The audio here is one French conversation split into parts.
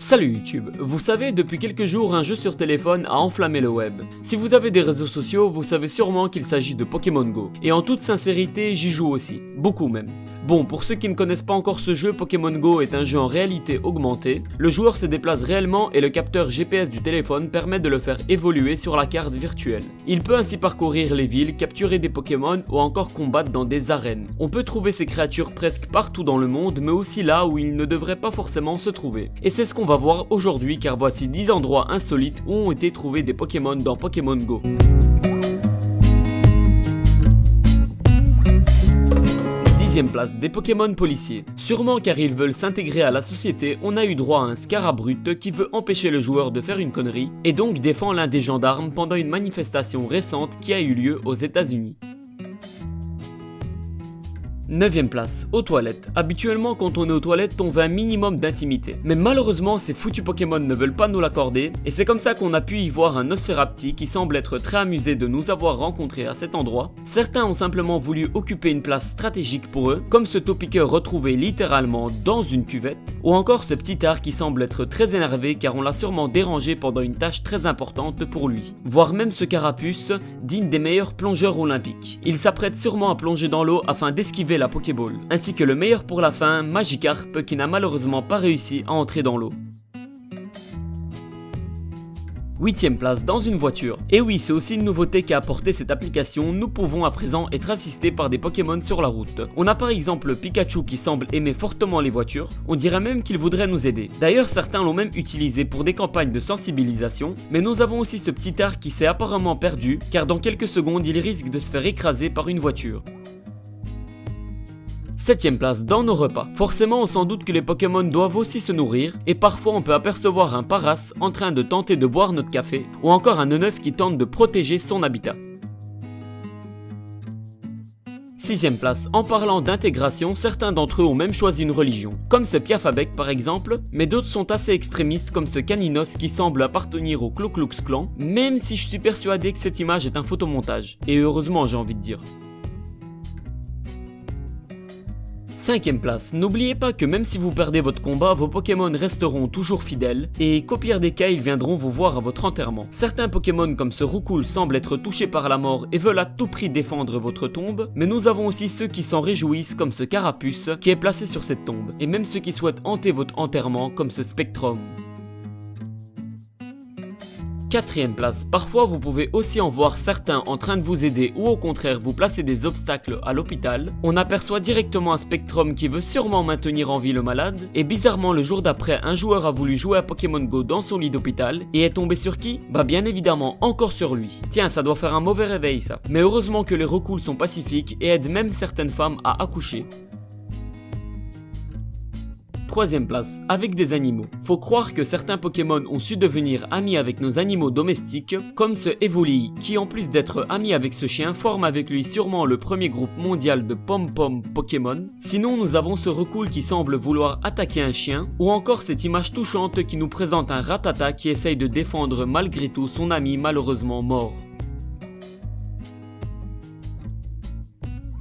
Salut YouTube, vous savez, depuis quelques jours, un jeu sur téléphone a enflammé le web. Si vous avez des réseaux sociaux, vous savez sûrement qu'il s'agit de Pokémon Go. Et en toute sincérité, j'y joue aussi, beaucoup même. Bon, pour ceux qui ne connaissent pas encore ce jeu, Pokémon Go est un jeu en réalité augmentée. Le joueur se déplace réellement et le capteur GPS du téléphone permet de le faire évoluer sur la carte virtuelle. Il peut ainsi parcourir les villes, capturer des Pokémon ou encore combattre dans des arènes. On peut trouver ces créatures presque partout dans le monde, mais aussi là où ils ne devraient pas forcément se trouver. Et c'est ce qu'on va voir aujourd'hui, car voici 10 endroits insolites où ont été trouvés des Pokémon dans Pokémon Go. Place, des Pokémon policiers. Sûrement car ils veulent s'intégrer à la société, on a eu droit à un Scarabrute qui veut empêcher le joueur de faire une connerie et donc défend l'un des gendarmes pendant une manifestation récente qui a eu lieu aux États-Unis. 9ème place, aux toilettes. Habituellement quand on est aux toilettes, on veut un minimum d'intimité. Mais malheureusement ces foutus Pokémon ne veulent pas nous l'accorder, et c'est comme ça qu'on a pu y voir un Nosferapti qui semble être très amusé de nous avoir rencontrés à cet endroit. Certains ont simplement voulu occuper une place stratégique pour eux, comme ce Topiqueur retrouvé littéralement dans une cuvette, ou encore ce petit art qui semble être très énervé car on l'a sûrement dérangé pendant une tâche très importante pour lui. Voire même ce Carapuce, digne des meilleurs plongeurs olympiques. Il s'apprête sûrement à plonger dans l'eau afin d'esquiver la Pokéball, ainsi que le meilleur pour la fin, Magikarp, qui n'a malheureusement pas réussi à entrer dans l'eau. 8ème place, dans une voiture. Et oui, c'est aussi une nouveauté qu'a apporté cette application, nous pouvons à présent être assistés par des Pokémon sur la route. On a par exemple Pikachu qui semble aimer fortement les voitures, on dirait même qu'il voudrait nous aider. D'ailleurs certains l'ont même utilisé pour des campagnes de sensibilisation, mais nous avons aussi ce petit art qui s'est apparemment perdu, car dans quelques secondes il risque de se faire écraser par une voiture. 7ème place, dans nos repas. Forcément on s'en doute que les Pokémon doivent aussi se nourrir, et parfois on peut apercevoir un Paras en train de tenter de boire notre café, ou encore un Neuneuve qui tente de protéger son habitat. 6ème place, en parlant d'intégration, certains d'entre eux ont même choisi une religion, comme ce Piafabec par exemple, mais d'autres sont assez extrémistes comme ce Caninos qui semble appartenir au Ku Klux Klan, même si je suis persuadé que cette image est un photomontage, et heureusement j'ai envie de dire. 5ème place, n'oubliez pas que même si vous perdez votre combat, vos Pokémon resteront toujours fidèles, et qu'au pire des cas, ils viendront vous voir à votre enterrement. Certains Pokémon comme ce Roucoule semblent être touchés par la mort et veulent à tout prix défendre votre tombe, mais nous avons aussi ceux qui s'en réjouissent comme ce Carapuce qui est placé sur cette tombe, et même ceux qui souhaitent hanter votre enterrement comme ce Spectrum. 4ème place, parfois vous pouvez aussi en voir certains en train de vous aider ou au contraire vous placer des obstacles à l'hôpital. On aperçoit directement un Spectrum qui veut sûrement maintenir en vie le malade, et bizarrement le jour d'après un joueur a voulu jouer à Pokémon Go dans son lit d'hôpital et est tombé sur qui? Bah bien évidemment encore sur lui. Tiens, ça doit faire un mauvais réveil ça. Mais heureusement que les Roucoules sont pacifiques et aident même certaines femmes à accoucher. 3ème place, avec des animaux. Faut croire que certains Pokémon ont su devenir amis avec nos animaux domestiques, comme ce Evoli, qui en plus d'être ami avec ce chien, forme avec lui sûrement le premier groupe mondial de Pom-Pom Pokémon. Sinon nous avons ce Roucoule qui semble vouloir attaquer un chien, ou encore cette image touchante qui nous présente un Rattata qui essaye de défendre malgré tout son ami malheureusement mort.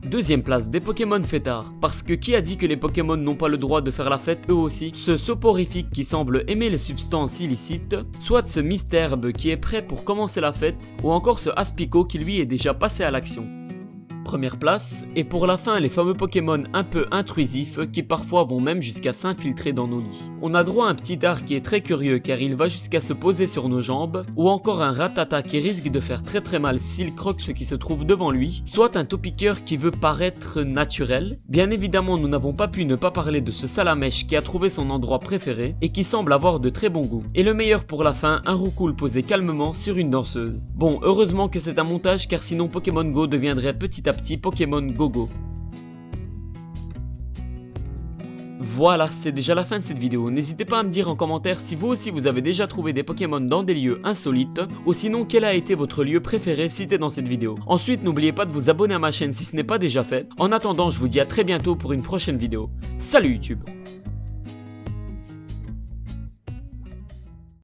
2ème place, des Pokémon fêtards. Parce que qui a dit que les Pokémon n'ont pas le droit de faire la fête eux aussi? Ce soporifique qui semble aimer les substances illicites, soit ce Misterbe qui est prêt pour commencer la fête, ou encore ce Aspico qui lui est déjà passé à l'action. Première place, et pour la fin les fameux Pokémon un peu intrusifs qui parfois vont même jusqu'à s'infiltrer dans nos lits. On a droit à un petit art qui est très curieux car il va jusqu'à se poser sur nos jambes, ou encore un Rattata qui risque de faire très mal s'il croque ce qui se trouve devant lui, soit un Topiqueur qui veut paraître naturel. Bien évidemment nous n'avons pas pu ne pas parler de ce Salamèche qui a trouvé son endroit préféré et qui semble avoir de très bon goût. Et le meilleur pour la fin, un Roucoule posé calmement sur une danseuse. Bon, heureusement que c'est un montage car sinon Pokémon Go deviendrait petit à petit Pokémon Go-Go. Voilà, c'est déjà la fin de cette vidéo. N'hésitez pas à me dire en commentaire si vous aussi vous avez déjà trouvé des Pokémon dans des lieux insolites, ou sinon quel a été votre lieu préféré cité dans cette vidéo. Ensuite, n'oubliez pas de vous abonner à ma chaîne si ce n'est pas déjà fait. En attendant, je vous dis à très bientôt pour une prochaine vidéo. Salut YouTube!